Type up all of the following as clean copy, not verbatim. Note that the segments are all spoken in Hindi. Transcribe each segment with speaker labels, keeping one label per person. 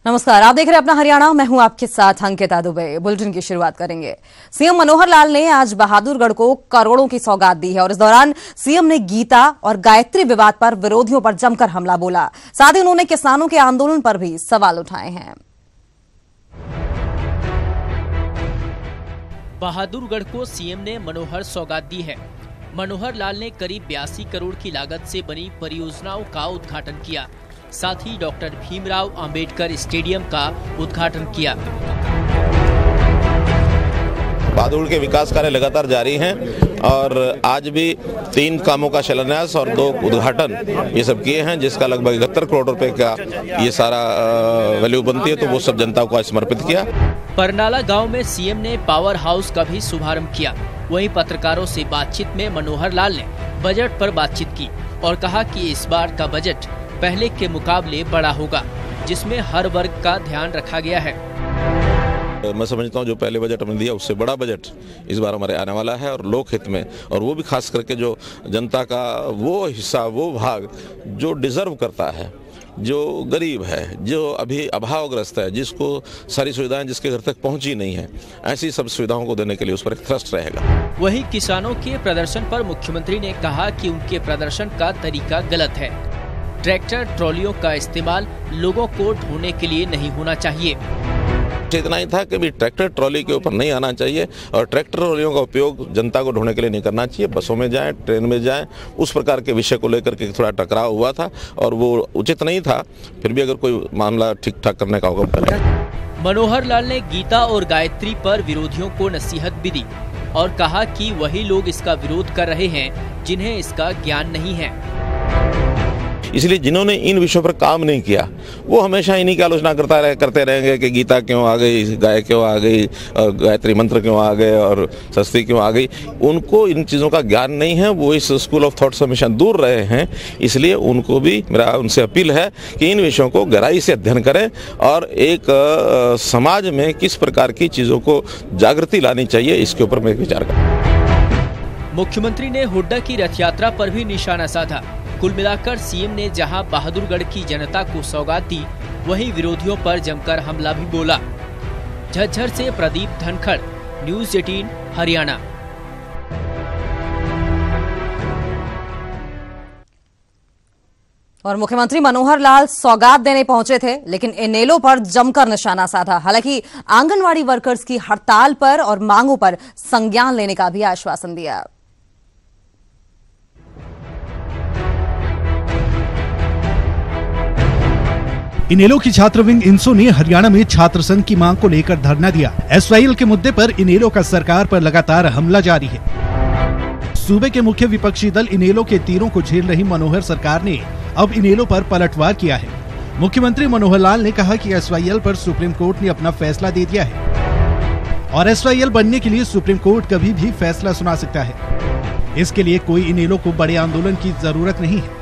Speaker 1: नमस्कार, आप देख रहे हैं अपना हरियाणा। मैं हूं आपके साथ अंकिता दुबे। बुलेटिन की शुरुआत करेंगे। सीएम मनोहर लाल ने आज बहादुरगढ़ को करोड़ों की सौगात दी है और इस दौरान सीएम ने गीता और गायत्री विवाद पर विरोधियों पर जमकर हमला बोला। साथ ही उन्होंने किसानों के आंदोलन पर भी सवाल उठाए हैं।
Speaker 2: बहादुरगढ़ को सीएम ने मनोहर सौगात दी है। मनोहर लाल ने करीब 82 करोड़ की लागत से बनी परियोजनाओं का उद्घाटन किया। साथ ही डॉक्टर भीमराव अंबेडकर स्टेडियम का उद्घाटन किया।
Speaker 3: बहादुरगढ़ के विकास कार्य लगातार जारी हैं और आज भी 3 कामों का शिलान्यास और 2 उद्घाटन ये सब किए हैं, जिसका लगभग 71 करोड़ रुपए का ये सारा वैल्यू बनती है, तो वो सब जनता को समर्पित किया।
Speaker 2: परनाला गांव में सीएम ने पावर हाउस का भी शुभारंभ किया। वहीं पत्रकारों से बातचीत में मनोहर लाल ने बजट पर बातचीत की और कहा कि इस बार का बजट पहले के मुकाबले बड़ा होगा, जिसमें हर वर्ग का ध्यान रखा गया है।
Speaker 3: मैं समझता हूँ जो पहले बजट हमने दिया उससे बड़ा बजट इस बार हमारे आने वाला है और लोक हित में, और वो भी खास करके जो जनता का वो हिस्सा, वो भाग जो डिजर्व करता है, जो गरीब है, जो अभी अभावग्रस्त है, जिसको सारी सुविधाएं जिसके घर तक पहुंची नहीं है, ऐसी सब सुविधाओं को देने के लिए उस पर एक थ्रस्ट रहेगा।
Speaker 2: वहीं किसानों के प्रदर्शन पर मुख्यमंत्री ने कहा कि उनके प्रदर्शन का तरीका गलत है। ट्रैक्टर ट्रॉलियों का इस्तेमाल लोगों को ढोने के लिए नहीं होना चाहिए।
Speaker 3: इतना ही था कि भी ट्रैक्टर ट्रॉली के ऊपर नहीं आना चाहिए और ट्रैक्टर ट्रॉलियों का उपयोग जनता को ढोने के लिए नहीं करना चाहिए। बसों में जाएं, ट्रेन में जाएं, उस प्रकार के विषय को लेकर के थोड़ा टकराव हुआ था और वो उचित नहीं था। फिर भी अगर कोई मामला ठीक ठाक करने का हुक्म करें।
Speaker 2: मनोहर लाल ने गीता और गायत्री पर विरोधियों को नसीहत भी दी और कहा कि वही लोग इसका विरोध कर रहे हैं जिन्हें इसका ज्ञान नहीं है।
Speaker 3: इसलिए जिन्होंने इन विषयों पर काम नहीं किया वो हमेशा इन्हीं की आलोचना करते रहेंगे कि गीता क्यों आ गई, गाय क्यों आ गई, गायत्री मंत्र क्यों आ गए और सस्ती क्यों आ गई। उनको इन चीज़ों का ज्ञान नहीं है, वो इस स्कूल ऑफ थॉट से हमेशा दूर रहे हैं। इसलिए उनको भी मेरा उनसे अपील है कि इन विषयों को गहराई से अध्ययन करें और एक समाज में किस प्रकार की चीज़ों को जागृति लानी चाहिए, इसके ऊपर मैं विचार करूँ।
Speaker 2: मुख्यमंत्री ने हुड्डा की रथ यात्रा पर भी निशाना साधा। कुल मिलाकर सीएम ने जहां बहादुरगढ़ की जनता को सौगात दी, वहीं विरोधियों पर जमकर हमला भी बोला। झज्जर से प्रदीप धनखड़, न्यूज़ 18 हरियाणा।
Speaker 1: और मुख्यमंत्री मनोहर लाल सौगात देने पहुंचे थे, लेकिन इनेलो पर जमकर निशाना साधा। हालांकि आंगनवाड़ी वर्कर्स की हड़ताल पर और मांगों पर संज्ञान लेने का भी आश्वासन दिया।
Speaker 4: इनेलो की छात्र विंग इंसो ने हरियाणा में छात्र संघ की मांग को लेकर धरना दिया। एसवाईएल के मुद्दे पर इनेलो का सरकार पर लगातार हमला जारी है। सूबे के मुख्य विपक्षी दल इनेलो के तीरों को झेल रही मनोहर सरकार ने अब इनेलो पर पलटवार किया है। मुख्यमंत्री मनोहर लाल ने कहा कि एसवाईएल पर सुप्रीम कोर्ट ने अपना फैसला दे दिया है और एसवाईएल बनने के लिए सुप्रीम कोर्ट कभी भी फैसला सुना सकता है। इसके लिए कोई इनेलो को बड़े आंदोलन की जरूरत नहीं है।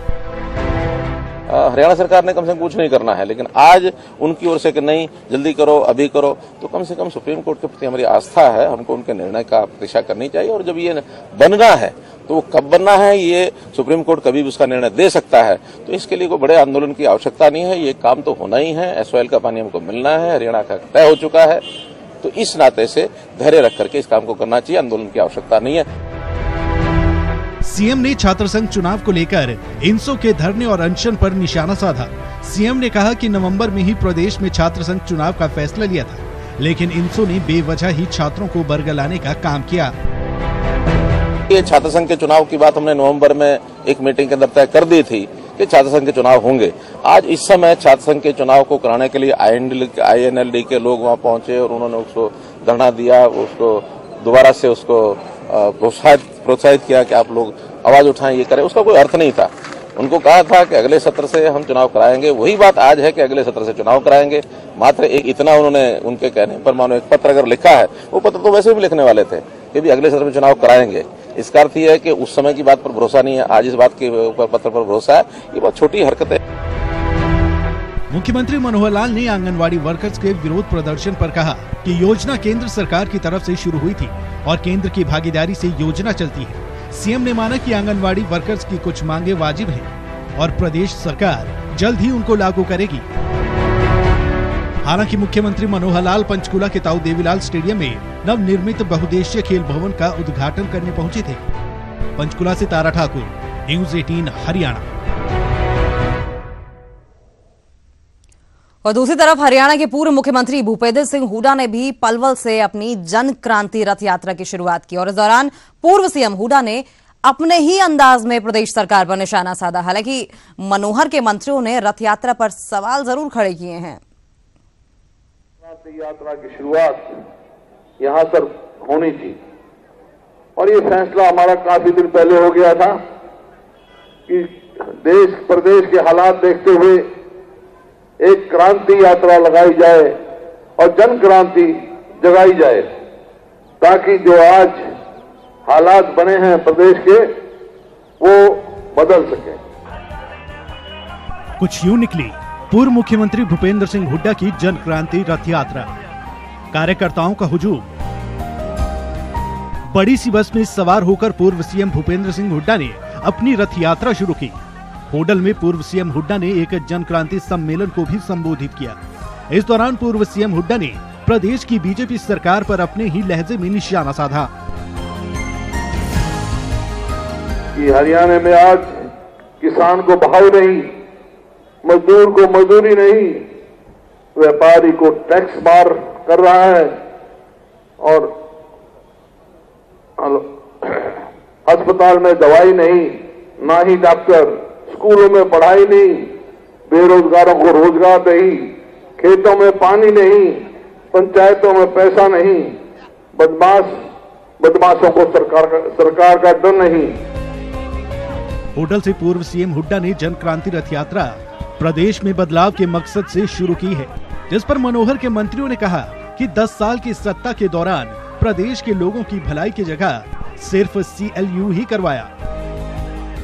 Speaker 3: हरियाणा सरकार ने कम से कम कुछ नहीं करना है, लेकिन आज उनकी ओर से कि नहीं जल्दी करो, अभी करो, तो कम से कम सुप्रीम कोर्ट के प्रति हमारी आस्था है। हमको उनके निर्णय का प्रतीक्षा करनी चाहिए और जब ये बनना है तो वो कब बनना है, ये सुप्रीम कोर्ट कभी भी उसका निर्णय दे सकता है। तो इसके लिए कोई बड़े आंदोलन की आवश्यकता नहीं है। ये काम तो होना ही है। एसवाईएल का पानी हमको मिलना है, हरियाणा का तय हो चुका है। तो इस नाते से धैर्य रख करके इस काम को करना चाहिए। आंदोलन की आवश्यकता नहीं है।
Speaker 4: सीएम ने छात्र संघ चुनाव को लेकर इंसो के धरने और अनशन पर निशाना साधा। सीएम ने कहा कि नवंबर में ही प्रदेश में छात्र संघ चुनाव का फैसला लिया था, लेकिन इंसो ने बेवजह ही छात्रों को बरगलाने का काम किया।
Speaker 3: ये छात्र संघ के चुनाव की बात हमने नवंबर में एक मीटिंग के अंदर तय कर दी थी कि छात्र संघ के चुनाव होंगे। आज इस समय छात्र संघ के चुनाव को कराने के लिए INLD के लोग वहां पहुंचे और उन्होंने उसको धरना दिया, उसको दोबारा से उसको प्रोत्साहित किया कि आप लोग आवाज उठाएं, ये करें। उसका कोई अर्थ नहीं था। उनको कहा था कि अगले सत्र से हम चुनाव कराएंगे। वही बात आज है कि अगले सत्र से चुनाव कराएंगे। मात्र एक इतना उन्होंने उनके कहने पर मानो एक पत्र अगर लिखा है, वो पत्र तो वैसे भी लिखने वाले थे कि भी अगले सत्र में चुनाव कराएंगे। इसका अर्थ यह है कि उस समय की बात पर भरोसा नहीं है, आज इस बात के ऊपर पत्र पर भरोसा है। ये बहुत छोटी हरकत है।
Speaker 4: मुख्यमंत्री मनोहर लाल ने आंगनवाड़ी वर्कर्स के विरोध प्रदर्शन पर कहा कि योजना केंद्र सरकार की तरफ से शुरू हुई थी और केंद्र की भागीदारी से योजना चलती है। सीएम ने माना कि आंगनवाड़ी वर्कर्स की कुछ मांगे वाजिब हैं और प्रदेश सरकार जल्द ही उनको लागू करेगी। हालांकि मुख्यमंत्री मनोहर लाल पंचकुला के ताऊ देवीलाल स्टेडियम में नवनिर्मित बहुउद्देशीय खेल भवन का उद्घाटन करने पहुंचे थे। पंचकुला से तारा ठाकुर, न्यूज़ 18 हरियाणा।
Speaker 1: और दूसरी तरफ हरियाणा के पूर्व मुख्यमंत्री भूपेंद्र सिंह हुड्डा ने भी पलवल से अपनी जन क्रांति रथ यात्रा की शुरुआत की और इस दौरान पूर्व सीएम हुड्डा ने अपने ही अंदाज में प्रदेश सरकार पर निशाना साधा। हालांकि मनोहर के मंत्रियों ने रथ यात्रा पर सवाल जरूर खड़े किए हैं।
Speaker 5: क्रांति यात्रा की शुरुआत यहां से होनी थी और ये फैसला हमारा काफी दिन पहले हो गया था कि देश प्रदेश के हालात देखते हुए एक क्रांति यात्रा लगाई जाए और जन क्रांति जगाई जाए, ताकि जो आज हालात बने हैं प्रदेश के वो बदल सके।
Speaker 4: कुछ यूं निकली पूर्व मुख्यमंत्री भूपेंद्र सिंह हुड्डा की जन क्रांति रथ यात्रा। कार्यकर्ताओं का हुजूम। बड़ी सी बस में सवार होकर पूर्व सीएम भूपेंद्र सिंह हुड्डा ने अपनी रथ यात्रा शुरू की। होडल में पूर्व सीएम हुड्डा ने एक जन क्रांति सम्मेलन को भी संबोधित किया। इस दौरान पूर्व सीएम हुड्डा ने प्रदेश की बीजेपी सरकार पर अपने ही लहजे में निशाना साधा।
Speaker 5: कि हरियाणा में आज किसान को भाव नहीं, मजदूर को मजदूरी नहीं, व्यापारी को टैक्स मार कर रहा है और अस्पताल में दवाई नहीं, ना ही डॉक्टर, स्कूलों में पढ़ाई नहीं, बेरोजगारों को रोजगार नहीं, खेतों में पानी नहीं, पंचायतों में पैसा नहीं, बदमाशों को सरकार का डर नहीं।
Speaker 4: होटल से पूर्व सीएम हुड्डा ने जन क्रांति रथ यात्रा प्रदेश में बदलाव के मकसद से शुरू की है, जिस पर मनोहर के मंत्रियों ने कहा कि 10 साल की सत्ता के दौरान प्रदेश के लोगों की भलाई की जगह सिर्फ CLU ही करवाया।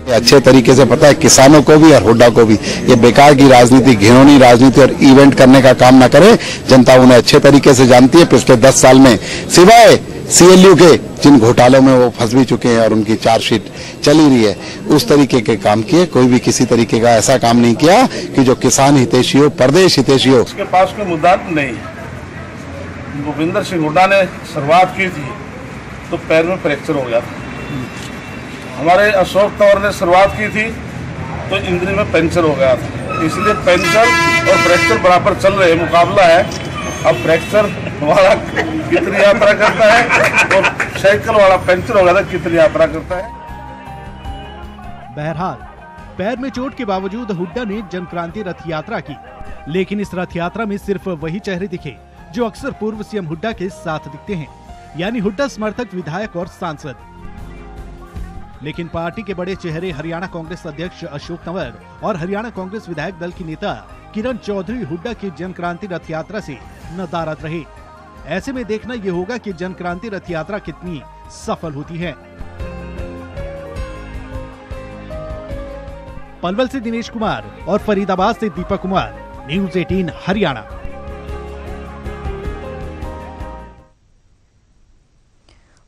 Speaker 6: अच्छे तरीके से पता है किसानों को भी और हुड्डा को भी, ये बेकार की राजनीति, घिनौनी राजनीति और इवेंट करने का काम ना करे। जनता उन्हें अच्छे तरीके से जानती है। पिछले 10 साल में सिवाय CLU के जिन घोटालों में वो फंस भी चुके हैं और उनकी चार्जशीट चली रही है, उस तरीके के काम किए। कोई भी किसी तरीके का ऐसा काम नहीं किया कि जो किसान हितैषी हो, प्रदेश हितैषी हो।
Speaker 7: उसके पास कोई मुद्दा नहीं। भूपेंद्र सिंह हुड्डा ने शुरुआत की थी तो पैर में फ्रैक्चर हो गया था। हमारे अशोक तंवर ने शुरुआत की थी तो इंद्री में पंचर हो गया था। इसलिए पंचर और फ्रैक्चर बराबर चल रहे, मुकाबला है। अब फ्रैक्चर वाला कितनी यात्रा करता है और साइकिल वाला पंचर हो गया था कितनी यात्रा करता है।
Speaker 4: बहरहाल पैर में चोट के बावजूद हुड्डा ने जन क्रांति रथ यात्रा की, लेकिन इस रथ यात्रा में सिर्फ वही चेहरे दिखे जो अक्सर पूर्व सीएम हुड्डा के साथ दिखते हैं, यानी हुड्डा समर्थक, विधायक और सांसद। लेकिन पार्टी के बड़े चेहरे हरियाणा कांग्रेस अध्यक्ष अशोक तंवर और हरियाणा कांग्रेस विधायक दल की नेता किरण चौधरी हुड्डा की जन क्रांति रथ यात्रा से नदारद रहे। ऐसे में देखना ये होगा कि जन क्रांति रथ यात्रा कितनी सफल होती है। पलवल से दिनेश कुमार और फरीदाबाद से दीपक कुमार, न्यूज़ 18 हरियाणा।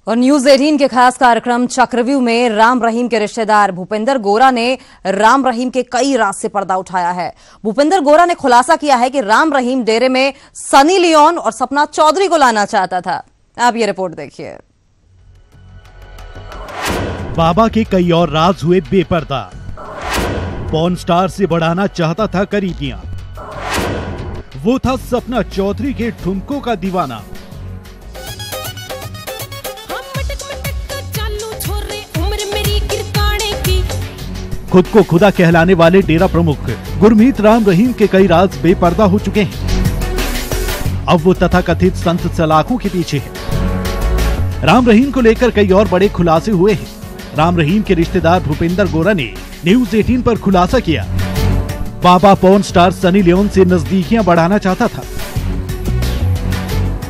Speaker 1: और न्यूज़ 18 के खास कार्यक्रम चक्रव्यूह में राम रहीम के रिश्तेदार भूपेंद्र गोरा ने राम रहीम के कई राज से पर्दा उठाया है। भूपेंद्र गोरा ने खुलासा किया है कि राम रहीम डेरे में सनी लियोन और सपना चौधरी को लाना चाहता था। आप ये रिपोर्ट देखिए।
Speaker 4: बाबा के कई और राज हुए बेपर्दा। पॉर्न स्टार से बढ़ाना चाहता था करीबियां। वो था सपना चौधरी के ठुमकों का दीवाना। खुद को खुदा कहलाने वाले डेरा प्रमुख गुरमीत राम रहीम के कई राज बेपर्दा हो चुके हैं। अब वो तथाकथित संत सलाखों के पीछे है। राम रहीम को लेकर कई और बड़े खुलासे हुए हैं। राम रहीम के रिश्तेदार भूपेंद्र गोरा ने न्यूज़ 18 पर खुलासा किया, बाबा पॉर्न स्टार सनी लियोन से नजदीकियां बढ़ाना चाहता था।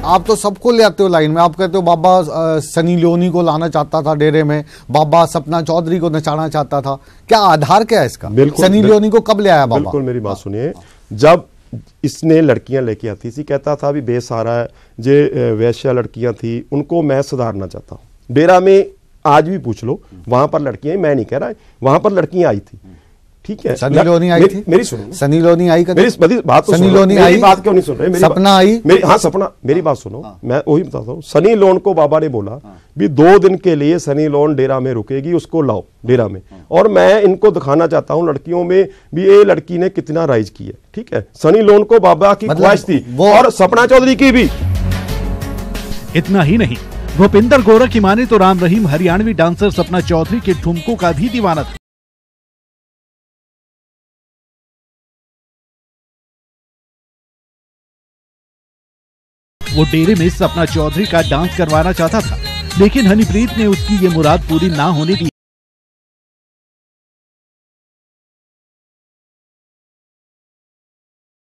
Speaker 8: आप तो सबको ले आते हो लाइन में। आप कहते हो बाबा सनी लियोनी को लाना चाहता था डेरे में, बाबा सपना चौधरी को नचाना चाहता था। क्या आधार क्या है इसका? सनी लियोनी को कब ले आया बाबा?
Speaker 9: बिल्कुल मेरी बात सुनिए। जब इसने लड़कियां लेके आती थी, कहता था भी बेसहारा है, जे वैश्या लड़कियां थी उनको मैं सुधारना चाहता हूँ। डेरा में आज भी पूछ लो, वहां पर लड़कियां, मैं नहीं कह रहा, वहां पर लड़कियां आई थी। ठीक है।
Speaker 8: सनी लियोनी आई थी,
Speaker 9: मेरी सुनो,
Speaker 8: सनी लियोनी आई,
Speaker 9: मेरी बात तो
Speaker 8: सनी लियोनी आई,
Speaker 9: बात क्यों नहीं सुन रहे?
Speaker 8: सपना आई,
Speaker 9: हाँ सपना, मेरी बात सुनो। मैं वही बताता हूँ, सनी लियोन को बाबा ने बोला भी 2 दिन के लिए सनी लियोन डेरा में रुकेगी, उसको लाओ डेरा में। और मैं इनको दिखाना चाहता हूँ लड़कियों में भी ये लड़की ने कितना राइज की है, ठीक है। सनी लियोन को बाबा की ख्वाहिश थी और सपना चौधरी की भी।
Speaker 4: इतना ही नहीं, भूपिंदर गोरा की माने तो राम रहीम हरियाणवी डांसर सपना चौधरी के ठुमकों का भी दीवाना था। वो डेरे में सपना चौधरी का डांस करवाना चाहता था, लेकिन हनीप्रीत ने उसकी ये मुराद पूरी ना होने दी।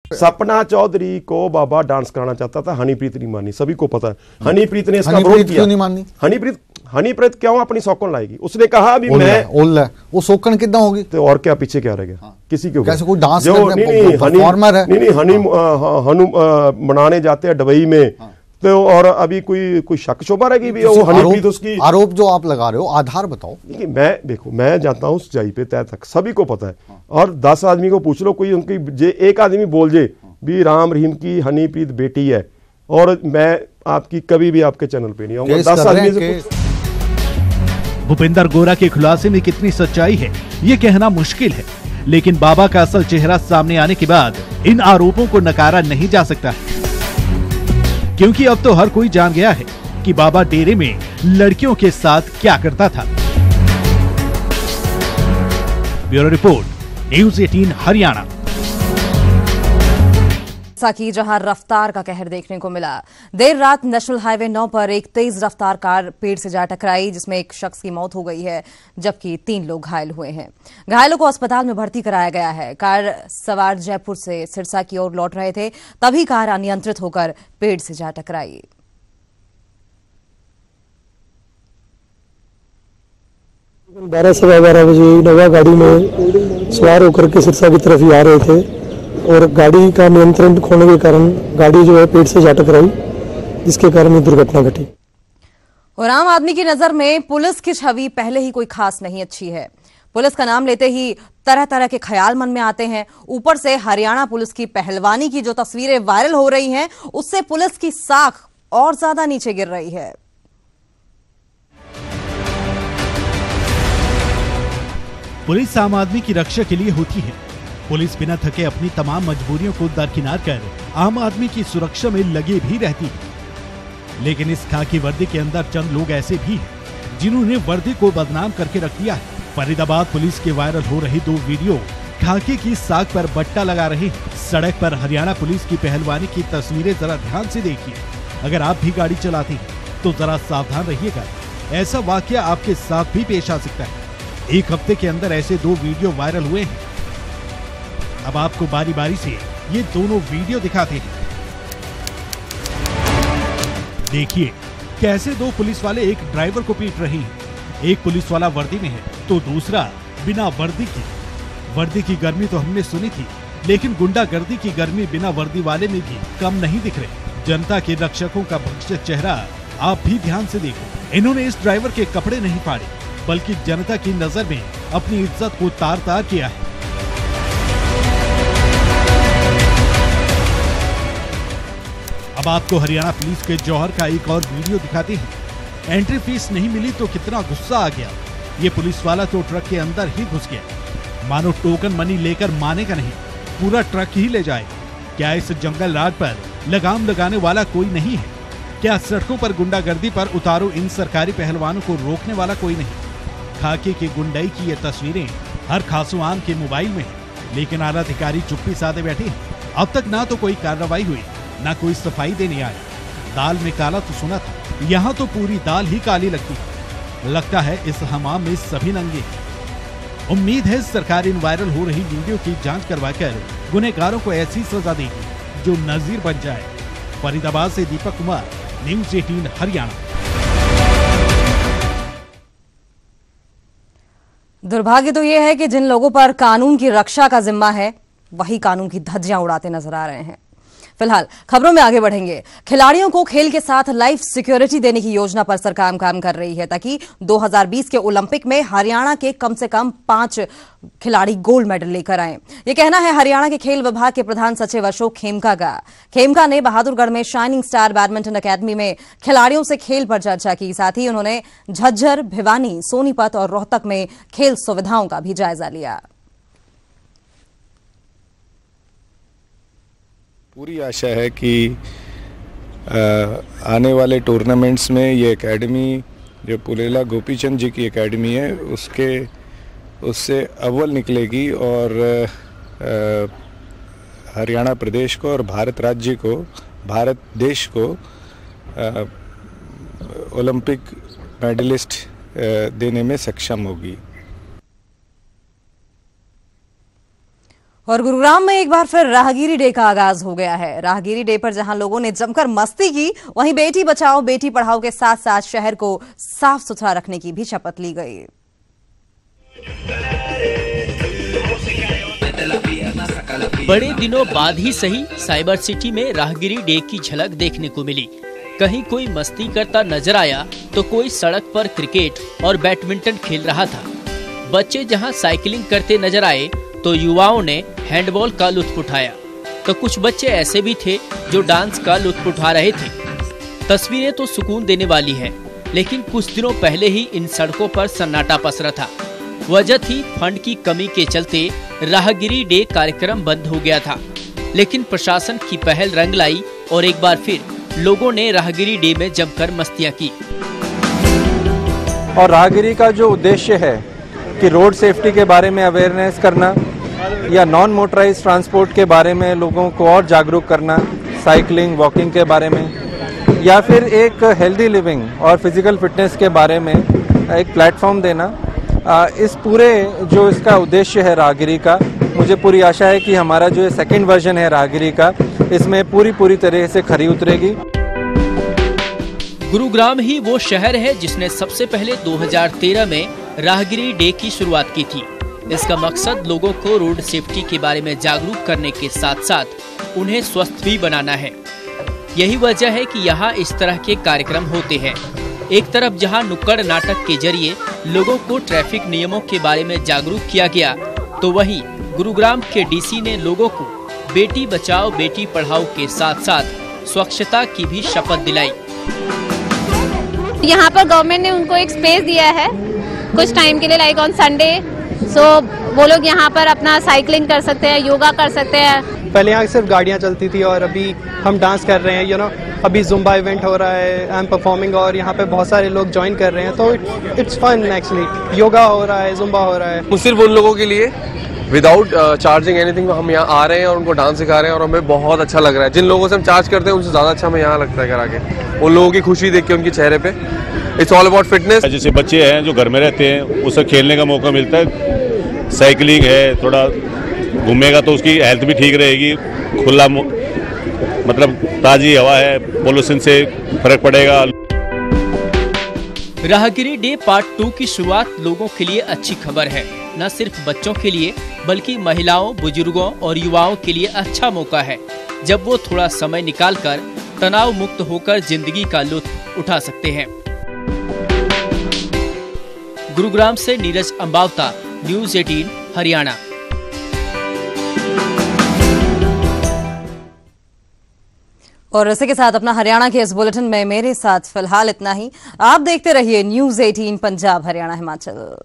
Speaker 9: सपना चौधरी को बाबा डांस कराना चाहता था, हनीप्रीत नहीं मानी, सभी को पता है। हनीप्रीत ने इसका विरोध किया।
Speaker 8: नहीं मानी
Speaker 9: हनीप्रीत क्यों अपनी सौकन लाएगी? उसने कहा अभी मैं
Speaker 8: वो सौकन कितना होगी
Speaker 9: तो और क्या पीछे क्या रह गया? किसी के
Speaker 8: कैसे कोई डांस
Speaker 9: परफॉर्मर है? नहीं हनी बनाने जाते हैं दुबई में, तो और अभी कोई शक शोभा रहेगी भी वो हनीप्रीत उसकी।
Speaker 8: आरोप जो आप लगा रहे हो, आधार बताओ।
Speaker 9: मैं जाता हूँ सच्चाई पे तय तक, सभी को पता है। और 10 आदमी को पूछ लो, कोई उनकी एक आदमी बोल जे भी राम रहीम की हनीप्रीत बेटी है, और मैं आपकी कभी भी आपके चैनल पे नहीं आऊंगा। 10 आदमी से
Speaker 4: भूपिंदर गोरा के खुलासे में कितनी सच्चाई है ये कहना मुश्किल है, लेकिन बाबा का असल चेहरा सामने आने के बाद इन आरोपों को नकारा नहीं जा सकता, क्योंकि अब तो हर कोई जान गया है कि बाबा डेरे में लड़कियों के साथ क्या करता था। Bureau report, news 18 Haryana.
Speaker 1: की जहां रफ्तार का कहर देखने को मिला। देर रात नेशनल हाईवे 9 पर एक तेज रफ्तार कार पेड़ से जा टकराई, जिसमें एक शख्स की मौत हो गई है, जबकि 3 लोग घायल हुए हैं। घायलों को अस्पताल में भर्ती कराया गया है। कार सवार जयपुर से सिरसा की ओर लौट रहे थे, तभी कार अनियंत्रित होकर पेड़ से जा टकराई।
Speaker 10: बारह सवा 12 बजे इनोवा गाड़ी में सवार होकर के सिरसा की तरफ ही आ रहे थे, और गाड़ी का नियंत्रण खोने के कारण गाड़ी जो है पेड़ से जा टकराई, जिसके कारण ये दुर्घटना घटी।
Speaker 1: और आम आदमी की नजर में पुलिस की छवि पहले ही कोई खास नहीं अच्छी है। पुलिस का नाम लेते ही तरह तरह के ख्याल मन में आते हैं। ऊपर से हरियाणा पुलिस की पहलवानी की जो तस्वीरें वायरल हो रही हैं, उससे पुलिस की साख और ज्यादा नीचे गिर रही है।
Speaker 4: पुलिस आम आदमी की रक्षा के लिए होती है। पुलिस बिना थके अपनी तमाम मजबूरियों को दरकिनार कर आम आदमी की सुरक्षा में लगी भी रहती है। लेकिन इस खाकी वर्दी के अंदर चंद लोग ऐसे भी हैं जिन्होंने वर्दी को बदनाम करके रख दिया है। फरीदाबाद पुलिस के वायरल हो रही 2 वीडियो खाकी की साख पर बट्टा लगा रहे हैं। सड़क पर हरियाणा पुलिस की पहलवानी की तस्वीरें जरा ध्यान से देखिए। अगर आप भी गाड़ी चलाते हैं तो जरा सावधान रहिएगा, ऐसा वाकया आपके साथ भी पेश आ सकता है। एक हफ्ते के अंदर ऐसे 2 वीडियो वायरल हुए हैं। अब आपको बारी बारी से ये दोनों वीडियो दिखाते हैं। देखिए कैसे 2 पुलिस वाले एक ड्राइवर को पीट रहे हैं। एक पुलिस वाला वर्दी में है तो दूसरा बिना वर्दी की। वर्दी की गर्मी तो हमने सुनी थी, लेकिन गुंडागर्दी की गर्मी बिना वर्दी वाले में भी कम नहीं दिख रही। जनता के रक्षकों का भक्षक चेहरा आप भी ध्यान से देखो। इन्होंने इस ड्राइवर के कपड़े नहीं फाड़े, बल्कि जनता की नजर में अपनी इज्जत को तार तार किया है। अब आपको हरियाणा पुलिस के जौहर का एक और वीडियो दिखाते हैं। एंट्री फीस नहीं मिली तो कितना गुस्सा आ गया। ये पुलिस वाला तो ट्रक के अंदर ही घुस गया, मानो टोकन मनी लेकर मानेगा नहीं, पूरा ट्रक ही ले जाए। क्या इस जंगल राज पर लगाम लगाने वाला कोई नहीं है? क्या सड़कों पर गुंडागर्दी पर उतारो इन सरकारी पहलवानों को रोकने वाला कोई नहीं? खाकी की गुंडाई की ये तस्वीरें हर खासुआन के मोबाइल में है, लेकिन आला अधिकारी चुप्पी साधे बैठे हैं। अब तक ना तो कोई कार्रवाई हुई, ना कोई सफाई देने आया। दाल में काला तो सुना था, यहाँ तो पूरी दाल ही काली लगती है। लगता है इस हमाम में सभी नंगे हैं। उम्मीद है सरकार इन वायरल हो रही वीडियो की जांच करवाकर गुनहगारों को ऐसी सजा देगी जो नजीर बन जाए। फरीदाबाद से दीपक कुमार, न्यूज़ 18 हरियाणा।
Speaker 1: दुर्भाग्य तो यह है कि जिन लोगों पर कानून की रक्षा का जिम्मा है, वही कानून की धज्जियां उड़ाते नजर आ रहे हैं। फिलहाल खबरों में आगे बढ़ेंगे। खिलाड़ियों को खेल के साथ लाइफ सिक्योरिटी देने की योजना पर सरकार काम कर रही है ताकि 2020 के ओलंपिक में हरियाणा के कम से कम 5 खिलाड़ी गोल्ड मेडल लेकर आए। ये कहना है हरियाणा के खेल विभाग के प्रधान सचिव अशोक खेमका का। खेमका ने बहादुरगढ़ में शाइनिंग स्टार बैडमिंटन अकेडमी में खिलाड़ियों से खेल पर चर्चा की। साथ ही उन्होंने झज्जर, भिवानी, सोनीपत और रोहतक में खेल सुविधाओं का भी जायजा लिया।
Speaker 11: पूरी आशा है कि आने वाले टूर्नामेंट्स में ये एकेडमी जो पुलेला गोपीचंद जी की एकेडमी है उससे अव्वल निकलेगी और हरियाणा प्रदेश को और भारत राज्य को, भारत देश को ओलंपिक मेडलिस्ट देने में सक्षम होगी।
Speaker 1: और गुरुग्राम में एक बार फिर राहगीरी डे का आगाज हो गया है। राहगीरी डे पर जहां लोगों ने जमकर मस्ती की, वहीं बेटी बचाओ बेटी पढ़ाओ के साथ साथ शहर को साफ सुथरा रखने की भी शपथ ली गई।
Speaker 2: बड़े दिनों बाद ही सही साइबर सिटी में राहगीरी डे की झलक देखने को मिली। कहीं कोई मस्ती करता नजर आया तो कोई सड़क पर क्रिकेट और बैडमिंटन खेल रहा था। बच्चे जहां साइकिलिंग करते नजर आए तो युवाओं ने हैंडबॉल का लुत्फ उठाया, तो कुछ बच्चे ऐसे भी थे जो डांस का लुत्फ उठा रहे थे। तस्वीरें तो सुकून देने वाली है, लेकिन कुछ दिनों पहले ही इन सड़कों पर सन्नाटा पसरा था। वजह थी फंड की कमी के चलते राहगीरी डे कार्यक्रम बंद हो गया था। लेकिन प्रशासन की पहल रंग लाई और एक बार फिर लोगों ने राहगीरी डे में जमकर मस्तियां की।
Speaker 12: और राहगीरी का जो उद्देश्य है कि रोड सेफ्टी के बारे में अवेयरनेस करना या नॉन मोटराइज ट्रांसपोर्ट के बारे में लोगों को और जागरूक करना, साइकिलिंग, वॉकिंग के बारे में, या फिर एक हेल्दी लिविंग और फिजिकल फिटनेस के बारे में एक प्लेटफॉर्म देना, इस पूरे जो इसका उद्देश्य है राहगीरी का, मुझे पूरी आशा है कि हमारा जो सेकंड वर्जन है राहगीरी का, इसमें पूरी तरह से खरी उतरेगी।
Speaker 2: गुरुग्राम ही वो शहर है जिसने सबसे पहले 2013 में राहगीरी डे की शुरुआत की थी। इसका मकसद लोगों को रोड सेफ्टी के बारे में जागरूक करने के साथ साथ उन्हें स्वस्थ भी बनाना है। यही वजह है कि यहाँ इस तरह के कार्यक्रम होते हैं। एक तरफ जहाँ नुक्कड़ नाटक के जरिए लोगों को ट्रैफिक नियमों के बारे में जागरूक किया गया, तो वहीं गुरुग्राम के डीसी ने लोगों को बेटी बचाओ बेटी पढ़ाओ के साथ साथ स्वच्छता की भी शपथ दिलाई।
Speaker 13: यहाँ पर गवर्नमेंट ने उनको एक स्पेस दिया है कुछ टाइम के लिए, लाइक ऑन संडे, सो वो लोग यहाँ पर अपना साइकिलिंग कर सकते हैं, योगा कर सकते हैं।
Speaker 14: पहले यहाँ सिर्फ गाड़ियाँ चलती थी और अभी हम डांस कर रहे हैं, अभी जुम्बा इवेंट हो रहा है, आई एम परफॉर्मिंग, और यहाँ पे बहुत सारे लोग ज्वाइन कर रहे हैं, तो इट्स फन एक्चुअली। योगा हो रहा है, जुम्बा हो रहा है।
Speaker 15: सिर्फ उन लोगों के लिए विदाउट चार्जिंग एनीथिंग हम यहाँ आ रहे हैं और उनको डांस सिखा रहे हैं, और हमें बहुत अच्छा लग रहा है। जिन लोगों से हम चार्ज करते हैं उनसे ज़्यादा अच्छा हमें यहाँ लगता है करा के, उन लोगों की खुशी देख के उनके चेहरे पे। It's all about fitness.
Speaker 16: जैसे बच्चे हैं जो घर में रहते हैं, उसे खेलने का मौका मिलता है, साइकिलिंग है, थोड़ा घूमेगा तो उसकी हेल्थ भी ठीक रहेगी, खुला मतलब ताजी हवा है, पोल्यूशन से फर्क पड़ेगा।
Speaker 2: राहगीरी डे पार्ट 2 की शुरुआत लोगों के लिए अच्छी खबर है। न सिर्फ बच्चों के लिए बल्कि महिलाओं, बुजुर्गों और युवाओं के लिए अच्छा मौका है, जब वो थोड़ा समय निकालकर तनाव मुक्त होकर जिंदगी का लुत्फ उठा सकते हैं। गुरुग्राम से नीरज अंबावता, न्यूज़ 18 हरियाणा।
Speaker 1: और इसी के साथ अपना हरियाणा के इस बुलेटिन में मेरे साथ फिलहाल इतना ही। आप देखते रहिए न्यूज़ 18 पंजाब, हरियाणा, हिमाचल।